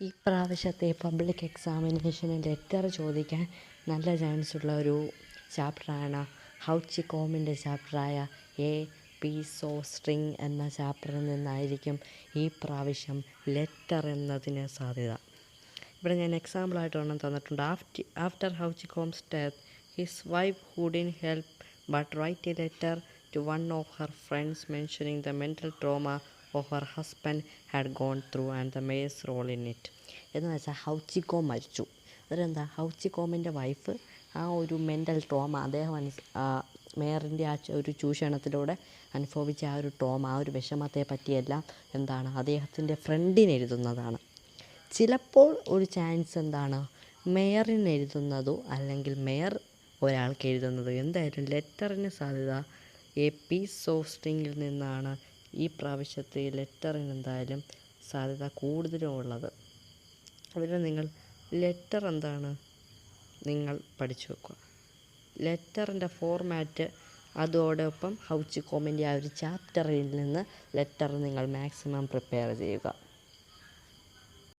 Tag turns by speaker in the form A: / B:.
A: ഈ പ്രാവശ്യത്തെ public എക്സാമിനേഷന് letter ചോദിക്കാൻ നല്ല ചാൻസുള്ള ഒരു ചാപ്റ്ററാണ് ഹൗച്ചിക്കോമിൻ്റെ ചാപ്റ്ററായ എ പീസ് ഓഫ് സ്ട്രിങ് എന്ന ചാപ്റ്ററിൽ നിന്നായിരിക്കും ഈ പ്രാവശ്യം ലെറ്റർ എന്നതിന് സാധ്യത. ഇവിടെ ഞാൻ എക്സാമ്പിളായിട്ട് ഒരെണ്ണം തന്നിട്ടുണ്ട്. After Houchicom's death his wife wouldn't help but write a letter to one of her friends mentioning the mental trauma of her husband had gone through and the mayor's role in it. എന്ന് വെച്ചാൽ ഹൗച്ചിക്കോം മരിച്ചു. അതെന്താ, ഹൗച്ചിക്കോമിൻ്റെ wife ആ ഒരു mental trauma അദ്ദേഹം മേയറിൻ്റെ ആ ഒരു ചൂഷണത്തിലൂടെ അനുഭവിച്ച ആ ഒരു ട്രോമ, ആ ഒരു വിഷമത്തെ പറ്റിയെല്ലാം എന്താണ് അദ്ദേഹത്തിൻ്റെ ഫ്രണ്ടിന് എഴുതുന്നതാണ്. ചിലപ്പോൾ ഒരു ചാൻസ് എന്താണ്, മേയറിന് എഴുതുന്നതോ അല്ലെങ്കിൽ മേയർ ഒരാൾക്ക് എഴുതുന്നതോ. എന്തായാലും ലെറ്ററിന് സാധ്യത എ പീസ് ഓഫ് സ്ട്രിങ്ങിൽ നിന്നാണ് ഈ പ്രാവശ്യത്തെ ലെറ്ററിന് എന്തായാലും സാധ്യത കൂടുതലും ഉള്ളത്. അതിന് നിങ്ങൾ ലെറ്റർ എന്താണ് നിങ്ങൾ പഠിച്ചു വെക്കുക. ലെറ്ററിൻ്റെ ഫോർമാറ്റ് അതോടൊപ്പം ഹൗച്ചിക്കോമിൻ്റെ ആ ഒരു ചാപ്റ്ററിൽ നിന്ന് ലെറ്റർ നിങ്ങൾ മാക്സിമം പ്രിപ്പയർ ചെയ്യുക.